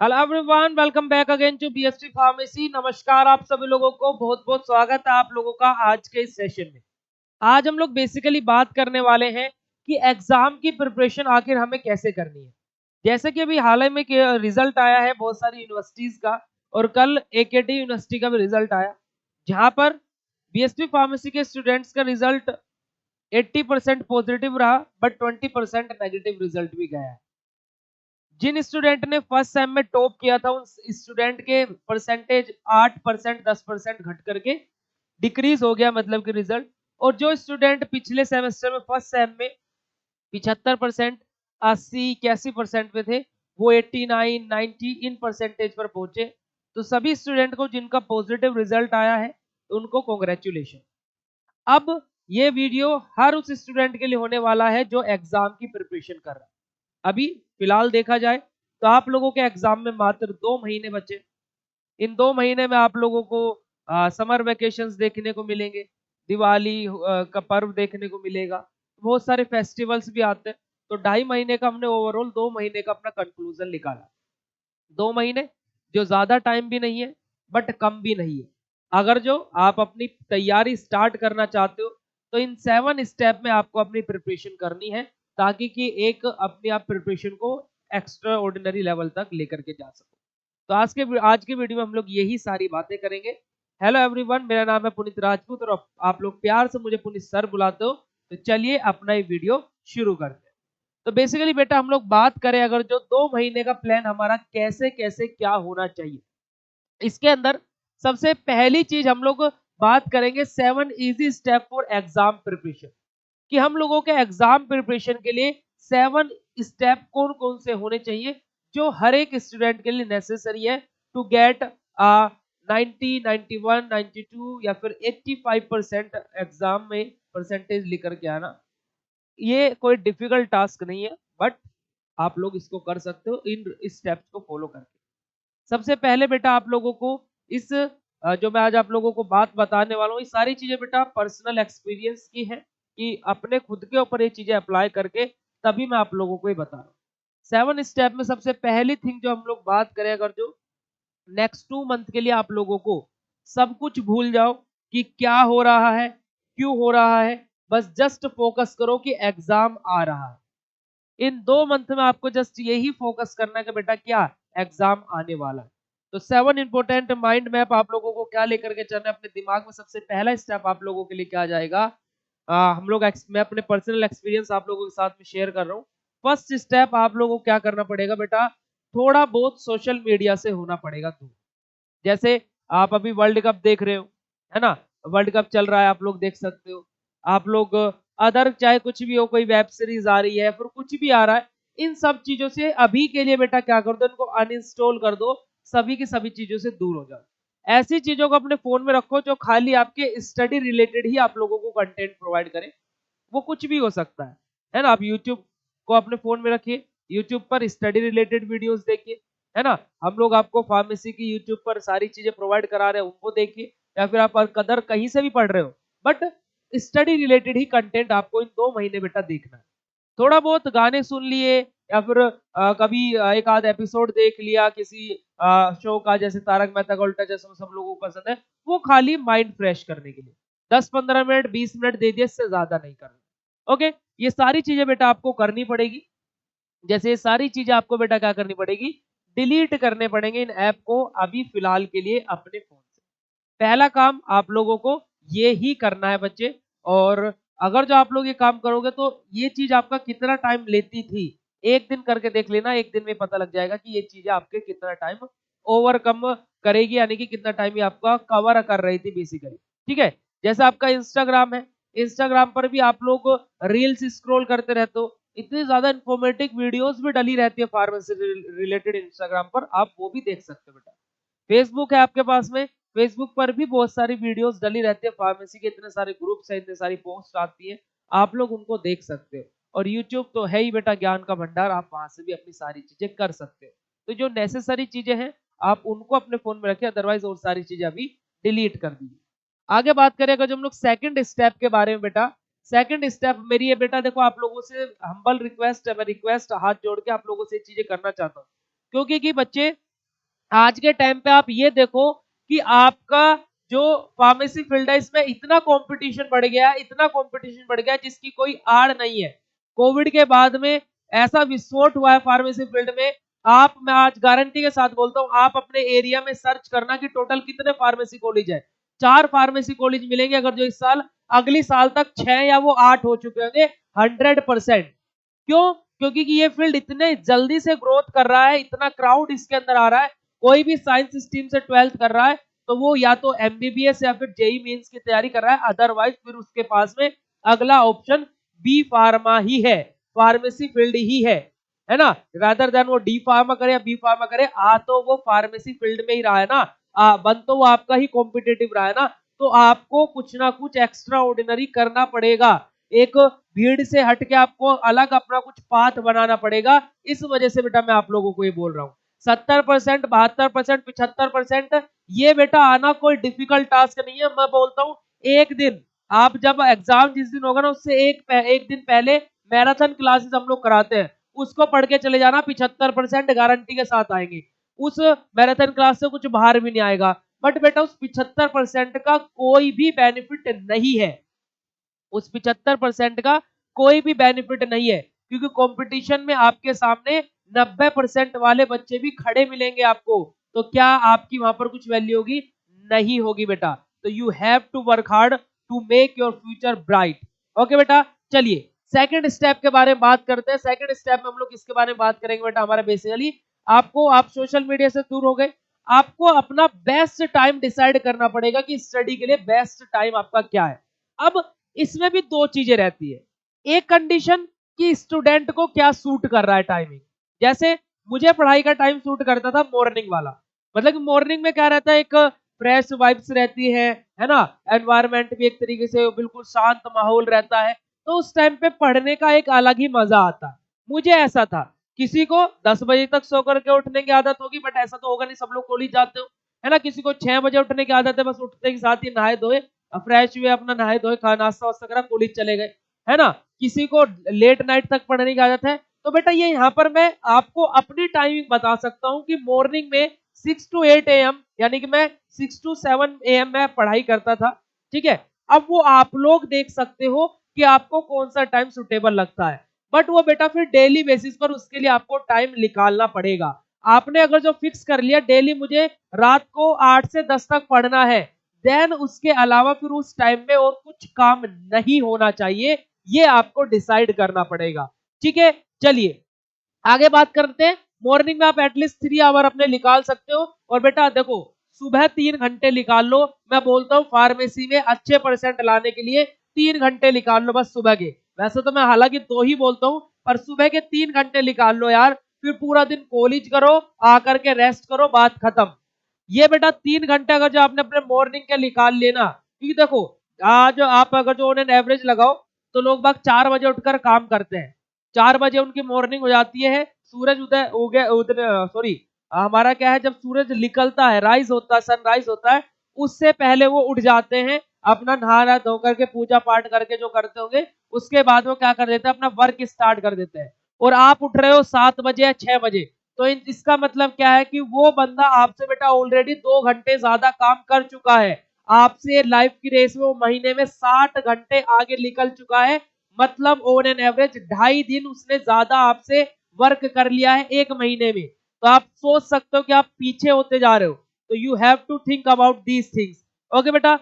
Hello everyone, welcome back again to BST pharmacy. नमस्कार आप सभी लोगों को, बहुत बहुत स्वागत है आप लोगों का आज के इस सेशन में। आज हम लोग बेसिकली बात करने वाले हैं कि एग्जाम की प्रिपरेशन आखिर हमें कैसे करनी है। जैसे कि अभी हाल ही में रिजल्ट आया है बहुत सारी यूनिवर्सिटीज का, और कल एकेटी यूनिवर्सिटी का भी रिजल्ट आया, जहां पर बीएसटी फार्मेसी के स्टूडेंट्स का रिजल्ट 80% पॉजिटिव रहा, बट 20% नेगेटिव रिजल्ट भी गया है। जिन स्टूडेंट ने फर्स्ट सेम में टॉप किया था उन स्टूडेंट के परसेंटेज 8% 10% घट करके डिक्रीज हो गया, मतलब कि रिजल्ट। और जो स्टूडेंट पिछले सेमेस्टर में फर्स्ट सेम में 75%, 80 81% पे थे, वो 89 90 इन परसेंटेज पर पहुंचे। तो सभी स्टूडेंट को जिनका पॉजिटिव रिजल्ट आया है तो उनको कॉन्ग्रेचुलेशन। अब ये वीडियो हर उस स्टूडेंट के लिए होने वाला है जो एग्जाम की प्रिपरेशन कर रहा है। अभी फिलहाल देखा जाए तो आप लोगों के एग्जाम में मात्र 2 महीने बचे। इन 2 महीने में आप लोगों को समर वेकेशंस देखने को मिलेंगे, दिवाली का पर्व देखने को मिलेगा, बहुत सारे फेस्टिवल्स भी आते हैं। तो 2.5 महीने का हमने ओवरऑल 2 महीने का अपना कंक्लूजन निकाला। 2 महीने जो ज्यादा टाइम भी नहीं है, बट कम भी नहीं है। अगर जो आप अपनी तैयारी स्टार्ट करना चाहते हो तो इन 7 स्टेप में आपको अपनी प्रिपरेशन करनी है, ताकि कि एक अपनी आप प्रिपरेशन को एक्स्ट्रा ऑर्डिनरी लेवल तक लेकर के जा सको। तो आज के वीडियो में हम लोग यही सारी बातें करेंगे। हेलो एवरीवन, मेरा नाम है पुनीत राजपूत और आप लोग प्यार से मुझे पुनीत सर बुलाते हो। तो चलिए अपना ये वीडियो शुरू करते हैं। तो बेसिकली बेटा हम लोग बात करें, अगर जो 2 महीने का प्लान हमारा कैसे कैसे क्या होना चाहिए, इसके अंदर सबसे पहली चीज हम लोग बात करेंगे 7 easy step for exam preparation. कि हम लोगों के एग्जाम प्रिपरेशन के लिए 7 स्टेप कौन कौन से होने चाहिए जो हर एक स्टूडेंट के लिए नेसेसरी है टू गेट 90 91 92 या फिर 85% एग्जाम में परसेंटेज लेकर के आना। ये कोई डिफिकल्ट टास्क नहीं है, बट आप लोग इसको कर सकते हो इन स्टेप्स को फॉलो करके। सबसे पहले बेटा आप लोगों को इस जो मैं आज आप लोगों को बात बताने वाला हूँ, ये सारी चीजें बेटा पर्सनल एक्सपीरियंस की है, कि अपने खुद के ऊपर ये चीजें अप्लाई करके तभी मैं आप लोगों को ये बता रहा हूँ। 7 स्टेप में सबसे पहली थिंग जो हम लोग बात करें, अगर जो नेक्स्ट 2 मंथ के लिए आप लोगों को सब कुछ भूल जाओ कि क्या हो रहा है, क्यों हो रहा है, बस जस्ट फोकस करो कि एग्जाम आ रहा है। इन 2 मंथ में आपको जस्ट यही फोकस करना है कि बेटा क्या एग्जाम आने वाला है। तो 7 इंपोर्टेंट माइंड मैप आप लोगों को क्या लेकर के चलना है अपने दिमाग में। सबसे पहला स्टेप आप लोगों के लिए क्या जाएगा, मैं अपने पर्सनल एक्सपीरियंस आप लोगों के साथ में शेयर कर रहा हूँ। फर्स्ट स्टेप आप लोगों को क्या करना पड़ेगा बेटा, थोड़ा बहुत सोशल मीडिया से होना पड़ेगा दूर। जैसे आप अभी वर्ल्ड कप देख रहे हो, है ना, वर्ल्ड कप चल रहा है, आप लोग देख सकते हो। आप लोग अदर चाहे कुछ भी हो, कोई वेब सीरीज आ रही है, फिर कुछ भी आ रहा है, इन सब चीजों से अभी के लिए बेटा क्या कर दो, इनको अनइंस्टॉल कर दो, सभी की सभी चीजों से दूर हो जाओ। ऐसी चीजों को अपने फोन में रखो जो खाली आपके स्टडी रिलेटेड ही आप लोगों को कंटेंट प्रोवाइड करे। वो कुछ भी हो सकता है ना। आप यूट्यूब को अपने फोन में रखिए, यूट्यूब पर स्टडी रिलेटेड वीडियोस देखिए, है ना। हम लोग आपको फार्मेसी की यूट्यूब पर सारी चीजें प्रोवाइड करा रहे हैं, उनको देखिए। या फिर आप कदर कहीं से भी पढ़ रहे हो, but study related he content आपको इन 2 महीने बेटा देखना है। थोड़ा बहुत गाने सुन लिए, या फिर कभी एक आध एपिसोड देख लिया किसी शो का, जैसे तारक मेहता का उल्टा चश्मा सब लोगों को पसंद है, वो खाली माइंड फ्रेश करने के लिए 10 15 मिनट 20 मिनट दे दिए, इससे ज्यादा नहीं करना। ओके, ये सारी चीजें बेटा आपको करनी पड़ेगी। जैसे ये सारी चीजें आपको बेटा क्या करनी पड़ेगी, डिलीट करने पड़ेंगे इन ऐप को अभी फिलहाल के लिए अपने फोन से। पहला काम आप लोगों को ये ही करना है बच्चे। और अगर जो आप लोग ये काम करोगे तो ये चीज आपका कितना टाइम लेती थी, एक दिन करके देख लेना, एक दिन में पता लग जाएगा कि ये चीजें आपके कितना टाइम ओवरकम करेगी, यानी कि कितना टाइम ये आपका कवर कर रही थी बेसिकली। ठीक है, जैसे आपका इंस्टाग्राम है, इंस्टाग्राम पर भी आप लोग रील्स स्क्रॉल करते रहते हो, इतनी ज्यादा इंफॉर्मेटिव वीडियोस भी डली रहती है फार्मेसी रिलेटेड इंस्टाग्राम पर, आप वो भी देख सकते हो बेटा। फेसबुक है आपके पास में, फेसबुक पर भी बहुत सारी वीडियोस डली रहती है फार्मेसी के, इतने सारे ग्रुप्स हैं, इतने सारी पोस्ट आती है, आप लोग उनको देख सकते हो। और यूट्यूब तो है ही बेटा ज्ञान का भंडार, आप वहां से भी अपनी सारी चीजें कर सकते हो। तो जो नेसेसरी चीजें हैं आप उनको अपने फोन में रखें, अदरवाइज और सारी चीजें अभी डिलीट कर दीजिए। आगे बात करें अगर जो हम लोग सेकंड स्टेप के बारे में बेटा, सेकंड स्टेप मेरी है बेटा, देखो आप लोगों से हम्बल रिक्वेस्ट है, मैं रिक्वेस्ट हाथ जोड़ के आप लोगों से चीजें करना चाहता हूँ। क्योंकि कि बच्चे आज के टाइम पे आप ये देखो कि आपका जो फार्मेसी फील्ड है इसमें इतना कंपटीशन बढ़ गया है, इतना कंपटीशन बढ़ गया है जिसकी कोई आड़ नहीं है। कोविड के बाद में ऐसा विस्फोट हुआ है फार्मेसी फील्ड में, आप मैं आज गारंटी के साथ बोलता हूँ, आप अपने एरिया में सर्च करना कि टोटल कितने फार्मेसी कॉलेज है। 4 फार्मेसी कॉलेज मिलेंगे अगर जो इस साल, अगली साल तक 6 या वो 8 हो चुके होंगे 100%। क्यों? क्योंकि कि ये फील्ड इतने जल्दी से ग्रोथ कर रहा है, इतना क्राउड इसके अंदर आ रहा है। कोई भी साइंस स्ट्रीम से 12th कर रहा है तो वो या तो एमबीबीएस या फिर जेई मेंस की तैयारी कर रहा है, अदरवाइज फिर उसके पास में अगला ऑप्शन बी फार्मा ही है, फार्मेसी फील्ड ही है ना, रादर देन वो डी फार्मा करे या बी फार्मा करे, आ तो वो फार्मेसी फील्ड में ही रहा है ना, बन तो वो आपका ही कॉम्पिटेटिव रहा है ना, तो आपको कुछ ना कुछ एक्स्ट्रा ऑर्डिनरी करना पड़ेगा, एक भीड़ से हट के आपको अलग अपना कुछ पाथ बनाना पड़ेगा। इस वजह से बेटा मैं आप लोगों को ये बोल रहा हूँ 70%, 72%, 75%, ये बेटा आना कोई डिफिकल्ट टास्क नहीं है। मैं बोलता हूँ एक दिन आप जब एग्जाम जिस दिन होगा ना उससे एक दिन पहले मैराथन क्लासेस हम लोग कराते हैं, उसको पढ़ के चले जाना, 75% गारंटी के साथ आएंगे। उस मैराथन क्लास से कुछ बाहर भी नहीं आएगा। बट बेटा उस 75% का कोई भी बेनिफिट नहीं है, उस 75% का कोई भी बेनिफिट नहीं है, क्योंकि कंपटीशन में आपके सामने 90% वाले बच्चे भी खड़े मिलेंगे आपको, तो क्या आपकी वहां पर कुछ वैल्यू होगी? नहीं होगी बेटा। तो you have to work hard to make your future bright. Okay बेटा, चलिए सेकंड स्टेप के बारे में बात करते हैं। सेकंड स्टेप में हम लोग किसके बारे में बात करेंगे बेटा? हमारा बेसिकली आपको, आप सोशल मीडिया से दूर हो गए, आपको अपना बेस्ट टाइम डिसाइड करना पड़ेगा कि स्टडी के लिए बेस्ट टाइम आपका क्या है। अब इसमें भी दो चीजें रहती है, एक कंडीशन कि स्टूडेंट को क्या सूट कर रहा है टाइमिंग। जैसे मुझे पढ़ाई का टाइम सूट करता था मॉर्निंग वाला, मतलब मॉर्निंग में क्या रहता है, एक फ्रेश वाइब्स रहती है ना, एनवायरनमेंट भी एक तरीके से बिल्कुल शांत माहौल रहता है, तो उस टाइम पे पढ़ने का एक अलग ही मजा आता है। मुझे ऐसा था, किसी को 10 बजे तक सो करके उठने की आदत होगी, बट ऐसा तो होगा नहीं, सब लोग कॉलेज जाते हो, है ना, किसी को 6 बजे उठने की आदत है, बस उठते के साथ ही नहाए धोए फ्रेश हुए, अपना नहाए धोए, खा नाश्ता वास्ता करा, कॉलेज चले गए, है ना। किसी को लेट नाइट तक पढ़ने की आदत है, तो बेटा ये यहाँ पर मैं आपको अपनी टाइमिंग बता सकता हूँ कि मॉर्निंग में 6 to 8 AM, यानी कि मैं 6 to 7 AM में पढ़ाई करता था, ठीक है। अब वो आप लोग देख सकते हो कि आपको कौन सा टाइम सुटेबल लगता है, बट वो बेटा फिर डेली बेसिस पर उसके लिए आपको टाइम निकालना पड़ेगा। आपने अगर जो फिक्स कर लिया डेली मुझे रात को 8 से 10 तक पढ़ना है, देन उसके अलावा फिर उस टाइम में और कुछ काम नहीं होना चाहिए, ये आपको डिसाइड करना पड़ेगा, ठीक है। चलिए आगे बात करते हैं। मॉर्निंग में आप एटलीस्ट 3 आवर अपने निकाल सकते हो, और बेटा देखो सुबह 3 घंटे निकाल लो, मैं बोलता हूँ फार्मेसी में अच्छे परसेंट लाने के लिए 3 घंटे निकाल लो बस सुबह के। वैसे तो मैं हालांकि 2 ही बोलता हूँ, पर सुबह के 3 घंटे निकाल लो यार, फिर पूरा दिन कॉलेज करो, आकर के रेस्ट करो, बात खत्म। ये बेटा 3 घंटे अगर जो आपने अपने मॉर्निंग के निकाल लेना, क्योंकि देखो आज आप अगर जो उन्हें एवरेज लगाओ तो लोग बाग 4 बजे उठकर काम करते हैं, 4 बजे उनकी मॉर्निंग हो जाती है, सूरज उदय हो गया उदय, सॉरी हमारा क्या है, जब सूरज निकलता है, राइज होता है, सनराइज होता है, उससे पहले वो उठ जाते हैं, अपना नहा धो करके पूजा पाठ करके जो करते होंगे, उसके बाद वो क्या कर देते हैं, अपना वर्क स्टार्ट कर देते हैं। और आप उठ रहे हो 7 बजे या 6 बजे, तो इसका मतलब क्या है कि वो बंदा आपसे बेटा ऑलरेडी 2 घंटे ज्यादा काम कर चुका है, आपसे लाइफ की रेस में वो महीने में 60 घंटे आगे निकल चुका है, मतलब ऑन एन एवरेज 2.5 दिन उसने ज्यादा आपसे वर्क कर लिया है एक महीने में। तो आप सोच सकते हो कि आप पीछे होते जा रहे हो, तो you have to think about these things. Okay बेटा,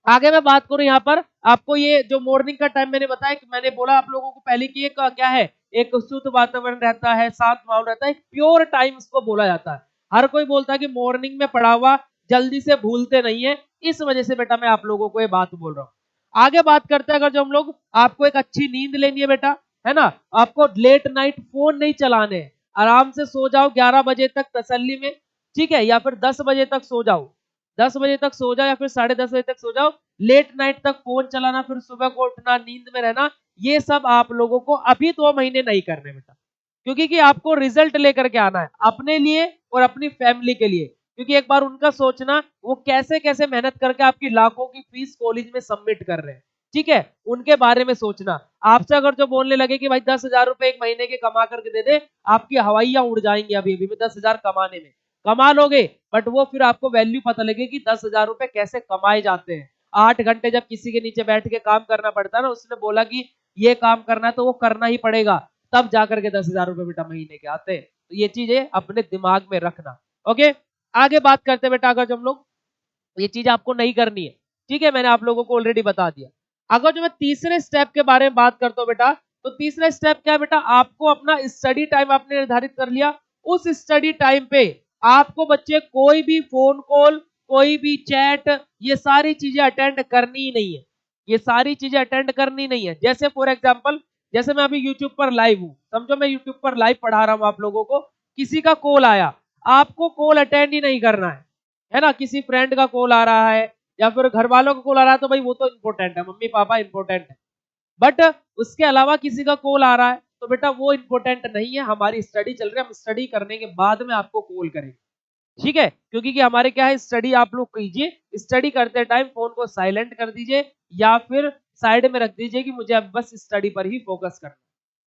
आगे मैं बात करूं यहाँ पर, आपको ये जो मॉर्निंग का टाइम मैंने बताया कि मैंने बोला आप लोगों को पहले कि एक क्या है, एक शुद्ध वातावरण रहता है, शांत माहौल रहता है, एक प्योर टाइम इसको बोला जाता है। हर कोई बोलता है कि मॉर्निंग में पढ़ा हुआ जल्दी से भूलते नहीं है, इस वजह से बेटा मैं आप लोगों को ये बात बोल रहा हूँ। आगे बात करते हैं, अगर जो हम लोग, आपको एक अच्छी नींद लेनी है बेटा, है ना, आपको लेट नाइट फोन नहीं चलाने, आराम से सो जाओ 11 बजे तक तसल्ली में, ठीक है, या फिर 10 बजे तक सो जाओ, 10 बजे तक सो जाओ या फिर 10:30 बजे तक सो जाओ। लेट नाइट तक फोन चलाना, फिर सुबह को उठना, नींद में रहना, ये सब आप लोगों को अभी 2 महीने नहीं करने बेटा, क्योंकि कि आपको रिजल्ट लेकर के आना है अपने लिए और अपनी फैमिली के लिए, क्योंकि एक बार उनका सोचना वो कैसे कैसे मेहनत करके आपकी लाखों की फीस कॉलेज में सबमिट कर रहे हैं, ठीक है, उनके बारे में सोचना। आपसे अगर जो बोलने लगे कि भाई 10,000 रुपए एक महीने के कमा करके दे दे, आपकी हवाइयां उड़ जाएंगी अभी भी 10,000 कमाने में, कमा लोगे, बट वो फिर आपको वैल्यू पता लगेगी 10,000 रुपए कैसे कमाए जाते हैं। 8 घंटे जब किसी के नीचे बैठ के काम करना पड़ता है ना, उसने बोला कि ये काम करना है तो वो करना ही पड़ेगा, तब जाकर के 10,000 रुपए बेटा महीने के आते हैं। तो ये चीजें अपने दिमाग में रखना। ओके, आगे बात करते हैं बेटा, अगर हम लोग ये चीज आपको नहीं करनी है, ठीक है, मैंने आप लोगों को ऑलरेडी बता दिया। अगर जो मैं तीसरे स्टेप के बारे में बात करता हूँ बेटा, तो तीसरा स्टेप क्या है बेटा, आपको अपना स्टडी टाइम आपने निर्धारित कर लिया। उस स्टडी टाइम पे आपको बच्चे कोई भी फोन कॉल, कोई भी चैट, ये सारी चीजें अटेंड करनी ही नहीं है। ये सारी चीजें अटेंड करनी नहीं है। जैसे फॉर एग्जांपल, जैसे मैं अभी यूट्यूब पर लाइव हूं, समझो मैं यूट्यूब पर लाइव पढ़ा रहा हूं आप लोगों को, किसी का कॉल आया, आपको कॉल अटेंड ही नहीं करना है ना। किसी फ्रेंड का कॉल आ रहा है या फिर घर वालों का कॉल आ रहा है, तो भाई वो तो इंपॉर्टेंट है, मम्मी पापा इंपॉर्टेंट है, बट उसके अलावा किसी का कॉल आ रहा है तो बेटा वो इंपॉर्टेंट नहीं है। हमारी स्टडी चल रही है, हम स्टडी करने के बाद में आपको कॉल करेंगे, ठीक है, क्योंकि कि हमारे क्या है, स्टडी आप लोग कीजिए, स्टडी करते टाइम फोन को साइलेंट कर दीजिए या फिर साइड में रख दीजिए कि मुझे अब बस स्टडी पर ही फोकस करना,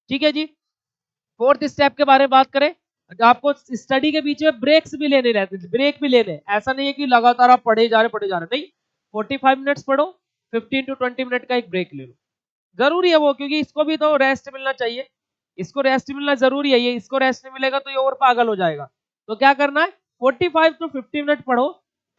ठीक है जी। फोर्थ स्टेप के बारे में बात करें, तो आपको स्टडी के बीच में ब्रेक्स भी लेने रहते हैं, ब्रेक भी लेने, ऐसा नहीं है कि लगातार आप पढ़े जा रहे नहीं, 45 मिनट्स पढ़ो, 15 to 20 मिनट का एक ब्रेक ले लो, जरूरी है वो, क्योंकि इसको भी तो रेस्ट मिलना चाहिए, इसको रेस्ट मिलना जरूरी है, ये इसको रेस्ट नहीं मिलेगा तो ये और पागल हो जाएगा। तो क्या करना है, 45 to 50 मिनट पढ़ो,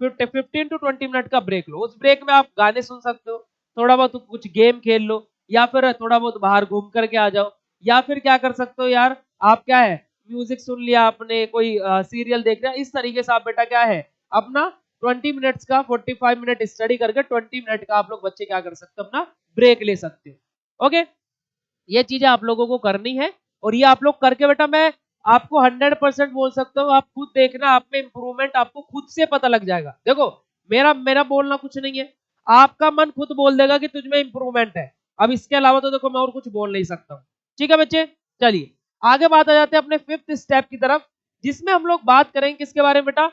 फिर 15 to 20 मिनट का ब्रेक लो। उस ब्रेक में आप गाने सुन सकते हो, थोड़ा बहुत कुछ गेम खेल लो, या फिर थोड़ा बहुत बाहर घूम करके आ जाओ, या फिर क्या कर सकते हो यार, आप क्या है, म्यूजिक सुन लिया आपने, कोई सीरियल देख रहा है, इस तरीके से आप बेटा क्या है, अपना 20 मिनट्स का 45 मिनट स्टडी करके 20 मिनट का आप लोग बच्चे क्या कर सकते हो, अपना ब्रेक ले सकते हो। ओके, ये चीजें आप लोगों को करनी है, और ये आप लोग करके बेटा मैं आपको 100% बोल सकता हूँ, आप खुद देखना, आप में इंप्रूवमेंट आपको खुद से पता लग जाएगा। देखो, मेरा मेरा बोलना कुछ नहीं है, आपका मन खुद बोल देगा कि तुझ में इंप्रूवमेंट है। अब इसके अलावा तो देखो मैं और कुछ बोल नहीं सकता हूँ, ठीक है बच्चे। चलिए आगे बात आ जाते हैं अपने फिफ्थ स्टेप की तरफ, जिसमें हम लोग बात करेंगे किसके बारे में बेटा,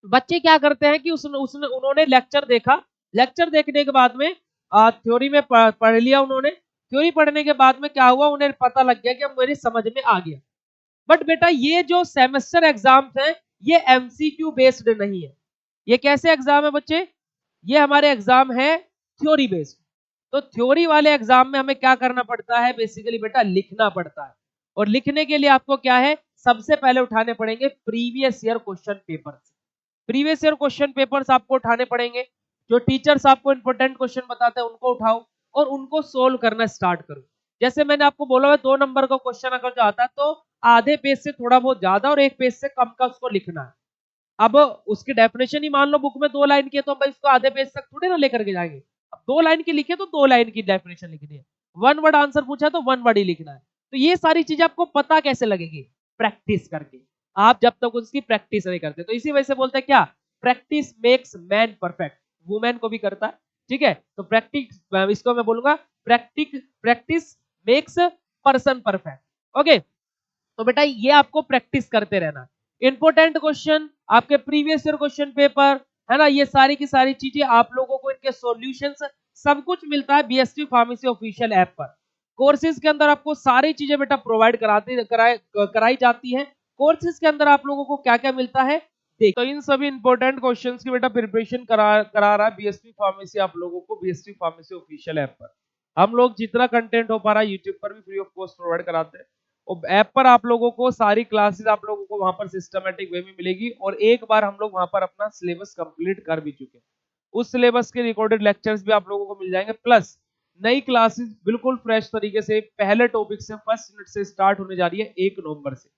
बच्चे क्या करते हैं कि उन्होंने लेक्चर देखा, लेक्चर देखने के बाद में थ्योरी में पढ़ लिया उन्होंने, थ्योरी पढ़ने के बाद में क्या हुआ, उन्हें पता लग गया कि अब मेरी समझ में आ गया। बट बेटा ये जो सेमेस्टर एग्जाम्स हैं, ये एमसीक्यू बेस्ड नहीं है। ये कैसे एग्जाम है बच्चे, ये हमारे एग्जाम है थ्योरी बेस्ड। तो थ्योरी वाले एग्जाम में हमें क्या करना पड़ता है, बेसिकली बेटा लिखना पड़ता है, और लिखने के लिए आपको क्या है, सबसे पहले उठाने पड़ेंगे previous year question paper. Previous year question papers आपको उठाने पड़ेंगे, जो टीचर्स आपको इंपोर्टेंट क्वेश्चन बताते हैं उनको उठाओ और उनको सोल्व करना स्टार्ट करो। जैसे मैंने आपको बोला है 2 नंबर का क्वेश्चन अगर जो आता है तो आधे पेज से थोड़ा बहुत ज्यादा और एक पेज से कम का उसको लिखना है। अब उसकी डेफिनेशन ही मान लो बुक में 2 लाइन की है, तो भाई उसको आधे पेज तक थोड़े ना लेकर के जाएंगे। अब 2 लाइन की लिखे तो 2 लाइन की डेफिनेशन लिखनी है, 1 वर्ड आंसर पूछा तो 1 वर्ड ही लिखना है। तो ये सारी चीजें आपको पता कैसे लगेगी, प्रैक्टिस करके। आप जब तक उसकी प्रैक्टिस नहीं करते, तो इसी वजह से बोलते हैं क्या, practice makes man perfect, women को भी करता है, ठीक है। तो प्रैक्टिस, इसको मैं बोलूंगा practice, practice makes person perfect. Okay, तो बेटा ये आपको प्रैक्टिस करते रहना। इंपोर्टेंट क्वेश्चन, आपके प्रीवियस ईयर क्वेश्चन पेपर, है ना, ये सारी की सारी चीजें आप लोगों को, इनके सॉल्यूशंस सब कुछ मिलता है बीएसटी फार्मेसी ऑफिशियल ऐप पर। कोर्सेज के अंदर आपको सारी चीजें बेटा प्रोवाइड कराई जाती है। कोर्सेज के अंदर आप लोगों को क्या क्या मिलता है, तो इन सभी इंपॉर्टेंट क्वेश्चंस की बेटा प्रिपरेशन करा रहा है बीएसटी फार्मेसी आप लोगों को, बीएसटी फार्मेसी ऑफिशियल ऐप पर। हम लोग जितना कंटेंट हो पा रहा है यूट्यूब पर भी फ्री ऑफ कॉस्ट प्रोवाइड कराते हैं, और ऐप पर आप लोगों को सारी क्लासेस आप लोगों को वहां पर सिस्टमेटिक वे में मिलेगी, और एक बार हम लोग वहां पर अपना सिलेबस कंप्लीट कर भी चुके हैं। उस सिलेबस के रिकॉर्डेड लेक्चर्स भी आप लोगों को मिल जाएंगे, प्लस नई क्लासेस बिल्कुल फ्रेश तरीके से पहले टॉपिक से फर्स्ट यूनिट से स्टार्ट होने जा रही है 1 नवंबर से।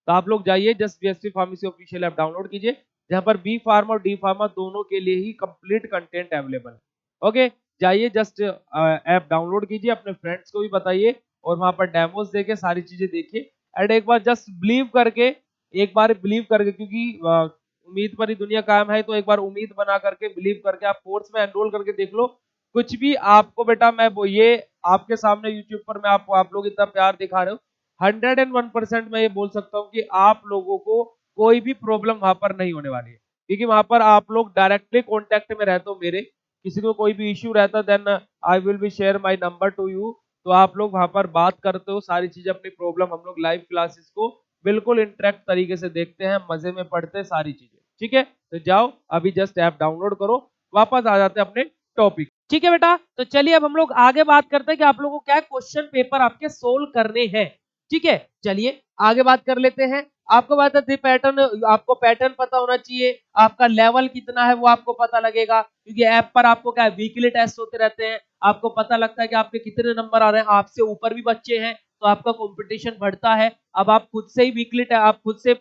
तो आप लोग जाइए, just BST pharmacy official app download कीजिए, जहां पर बी फार्मा और डी फार्मा दोनों के लिए ही कंप्लीट कंटेंट अवेलेबल है। ओके, जाइए जस्ट ऐप डाउनलोड कीजिए, अपने फ्रेंड्स को भी बताइए, और वहां पर डेमोस देके सारी चीजें देखिए, एंड एक बार जस्ट बिलीव करके, एक बार बिलीव करके, क्योंकि उम्मीद पर ही दुनिया कायम है, तो एक बार उम्मीद बना करके बिलीव करके आप कोर्स में एनरोल करके देख लो। कुछ भी आपको बेटा मैं वो ये आपके सामने यूट्यूब पर मैं आपको, आप लोग इतना प्यार दिखा रहे हो, 101% मैं ये बोल सकता हूँ कि आप लोगों को कोई भी प्रॉब्लम वहां पर नहीं होने वाली है, क्योंकि वहां पर आप लोग डायरेक्टली कॉन्टेक्ट में रहते हो मेरे, किसी को कोई भी इश्यू रहता then I will be share my number to you, तो आप लोग वहां पर बात करते हो सारी चीजें, अपनी प्रॉब्लम हम लोग लाइव क्लासेस को बिल्कुल इंटरेक्ट तरीके से देखते हैं, मजे में पढ़ते हैं सारी चीजें। ठीक है, तो जाओ अभी जस्ट ऐप डाउनलोड करो, वापस आ जाते हैं अपने टॉपिक। ठीक है बेटा, तो चलिए अब हम लोग आगे बात करते हैं कि आप लोगों को क्या क्वेश्चन पेपर आपके सोल्व करने हैं। ठीक है, चलिए आगे बात कर लेते हैं। आपको बता दें पैटर्न, आपको पैटर्न पता होना चाहिए, आपका लेवल कितना है वो आपको पता लगेगा, क्योंकि ऐप पर आपको क्या वीकली टेस्ट होते रहते हैं, आपको पता लगता है कि आपके कितने नंबर आ रहे हैं, आपसे ऊपर भी बच्चे हैं तो आपका कंपटीशन बढ़ता है। अब आप खुद से ही वीकली आप खुद से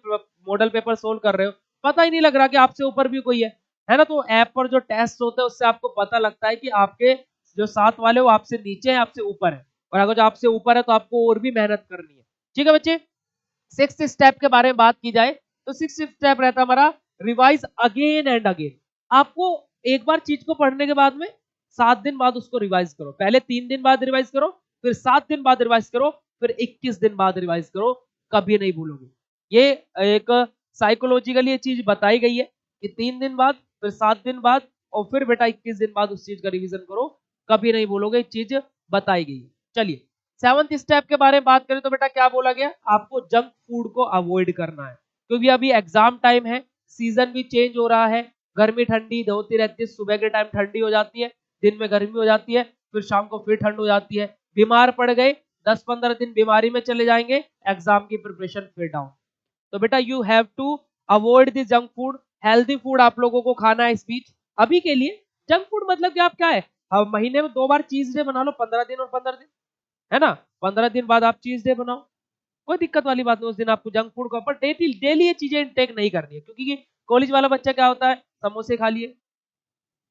मॉडल पेपर सोल्व कर रहे हो, पता ही नहीं लग रहा कि आपसे ऊपर भी कोई है ना। तो ऐप पर जो टेस्ट होते हैं उससे आपको पता लगता है कि आपके जो साथ वाले वो आपसे नीचे है आपसे ऊपर है, और अगर जो आपसे ऊपर है तो आपको और भी मेहनत करनी है। ठीक है बच्चे, सिक्स्थ स्टेप के बारे में बात की जाए तो सिक्स्थ स्टेप रहता है हमारा रिवाइज अगेन एंड अगेन। आपको एक बार चीज को पढ़ने के बाद में 7 दिन बाद उसको रिवाइज करो, पहले 3 दिन बाद रिवाइज करो, फिर 7 दिन बाद रिवाइज करो, फिर 21 दिन बाद रिवाइज करो, कभी नहीं भूलोगे। ये एक साइकोलॉजिकली ये चीज बताई गई है कि 3 दिन बाद, फिर 7 दिन बाद, और फिर बेटा 21 दिन बाद उस चीज का रिवीजन करो, कभी नहीं भूलोगे, चीज बताई गई है। चलिए सेवंथ स्टेप के बारे में बात करें तो बेटा क्या बोला गया, आपको जंक फूड को अवॉइड करना है, क्योंकि अभी एग्जाम टाइम है, सीजन भी चेंज हो रहा है, गर्मी ठंडी होती रहती है, सुबह के टाइम ठंडी हो जाती है, दिन में गर्मी हो जाती है, फिर शाम को फिर ठंड हो जाती है, बीमार पड़ गए, 10-15 दिन बीमारी में चले जाएंगे, एग्जाम की प्रिपरेशन फिर डाउन। तो बेटा you have to avoid the junk food, healthy food आप लोगों को खाना है इस बीच। अभी के लिए जंक फूड मतलब कि आप क्या है, महीने में 2 बार चीज डे बना लो, 15 दिन और 15 दिन, है ना। 15 दिन बाद आप चीज डे बनाओ, कोई दिक्कत वाली बात नहीं, उस दिन आपको जंक फूड का, पर डेली डेली ये चीजें इंटेक नहीं करनी है, क्योंकि कॉलेज वाला बच्चा क्या होता है, समोसे खा लिए,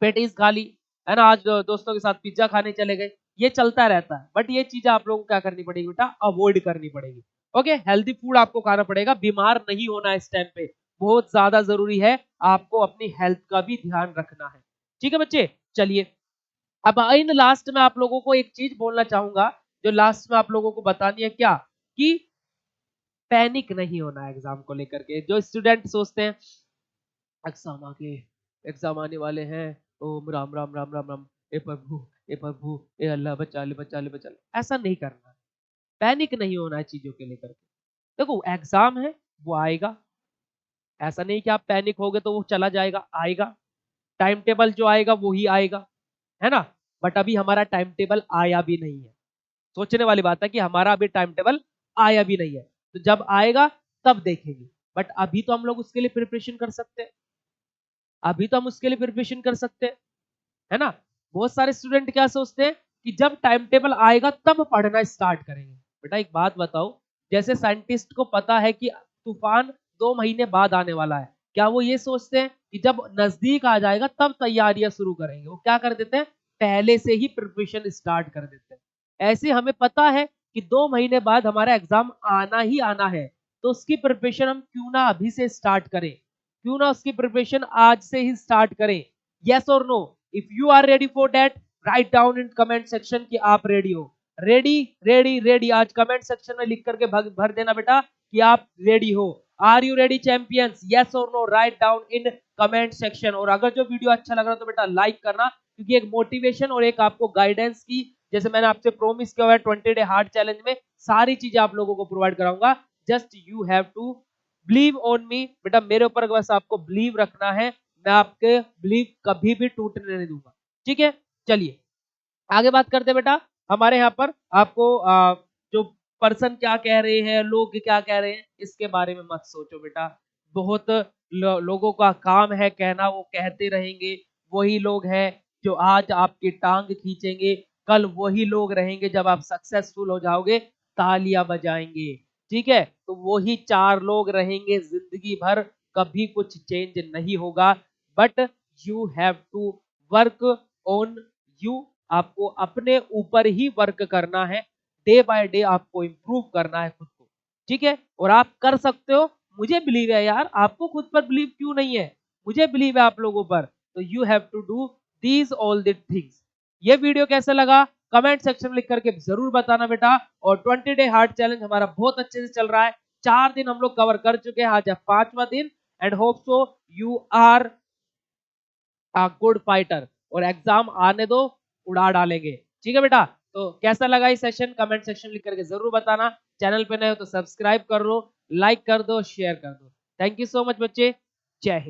पेटीज खा ली, है ना, आज दोस्तों के साथ पिज्जा खाने चले गए, ये चलता रहता है। बट ये चीजें आप लोगों को क्या करनी पड़ेगी बेटा, अवॉइड करनी पड़ेगी। ओके, हेल्दी फूड आपको खाना पड़ेगा, बीमार नहीं होना इस टाइम पे, बहुत ज्यादा जरूरी है, आपको अपनी हेल्थ का भी ध्यान रखना है। ठीक है बच्चे, चलिए अब इन लास्ट में आप लोगों को एक चीज बोलना चाहूंगा, जो लास्ट में आप लोगों को बतानी है, क्या कि पैनिक नहीं होना है एग्जाम को लेकर के। जो स्टूडेंट सोचते हैं एग्जाम आगे, एग्जाम आने वाले हैं, ओम राम राम राम राम राम, ए प्रभु, ए प्रभु, ए अल्लाह बचा ले बचा ले बचा ले, ऐसा नहीं करना है, पैनिक नहीं होना है चीजों के लेकर के। देखो एग्जाम है, वो आएगा, ऐसा नहीं कि आप पैनिक होगे तो वो चला जाएगा, आएगा, टाइम टेबल जो आएगा वो ही आएगा, है ना। बट अभी हमारा टाइम टेबल आया भी नहीं है, सोचने वाली बात है कि हमारा अभी टाइम टेबल आया भी नहीं है, तो जब आएगा तब देखेंगे। बट अभी तो हम लोग उसके लिए प्रिपरेशन कर सकते हैं, अभी तो हम उसके लिए प्रिपरेशन कर सकते हैं, है ना। बहुत सारे स्टूडेंट क्या सोचते हैं कि जब टाइम टेबल आएगा तब पढ़ना स्टार्ट करेंगे। बेटा एक बात बताओ, जैसे साइंटिस्ट को पता है कि तूफान 2 महीने बाद आने वाला है, क्या वो ये सोचते हैं कि जब नजदीक आ जाएगा तब तैयारियां शुरू करेंगे? वो क्या कर देते हैं, पहले से ही प्रिपरेशन स्टार्ट कर देते हैं। ऐसे हमें पता है कि 2 महीने बाद हमारा एग्जाम आना ही आना है, तो उसकी प्रिपरेशन हम क्यों ना अभी से स्टार्ट करें, क्यों ना उसकी प्रिपरेशन आज से ही स्टार्ट करें। यस और no, if you are ready for that, write down in comment section कि आप रेडी हो। रेडी रेडी रेडी, आज कमेंट सेक्शन में लिख करके भर देना बेटा कि आप रेडी हो। Are you ready champions, yes और no, right down in comment section. और अगर जो वीडियो अच्छा लग रहा है तो बेटा लाइक करना, क्योंकि एक मोटिवेशन और एक आपको गाइडेंस की, जैसे मैंने आपसे प्रोमिस किया हुआ है 20 डे हार्ड चैलेंज में सारी चीजें आप लोगों को प्रोवाइड कराऊंगा। Just you have to believe on me, बेटा मेरे ऊपर बस आपको बिलीव रखना है, मैं आपके बिलीव कभी भी टूटने नहीं दूंगा। ठीक है, चलिए आगे बात करते हैं बेटा। हमारे यहाँ पर आपको जो पर्सन क्या कह रहे हैं, लोग क्या कह रहे हैं, इसके बारे में मत सोचो बेटा। बहुत लोगों का काम है कहना, वो कहते रहेंगे, वही लोग हैं जो आज आपकी टांग खींचेंगे, कल वही लोग रहेंगे जब आप सक्सेसफुल हो जाओगे तालियां बजाएंगे। ठीक है, तो वही 4 लोग रहेंगे जिंदगी भर, कभी कुछ चेंज नहीं होगा। But you have to work on you, आपको अपने ऊपर ही वर्क करना है, डे बाय डे आपको इंप्रूव करना है खुद को। ठीक है, और आप कर सकते हो, मुझे बिलीव है यार, आपको खुद पर बिलीव क्यों नहीं है, मुझे बिलीव है आप लोगों पर। तो you have to do these all the things. ये वीडियो कैसा लगा कमेंट सेक्शन में लिख करके जरूर बताना बेटा। और 20 डे हार्ड चैलेंज हमारा बहुत अच्छे से चल रहा है, 4 दिन हम लोग कवर कर चुके हैं, आज है 5वां दिन, and hope so you are good fighter, और एग्जाम आने दो, उड़ा डालेंगे। ठीक है बेटा, तो कैसा लगा ये सेशन कमेंट सेक्शन लिख करके जरूर बताना। चैनल पे नए हो तो सब्सक्राइब कर लो, लाइक कर दो, शेयर कर दो। थैंक यू सो मच बच्चे, जय हिंद।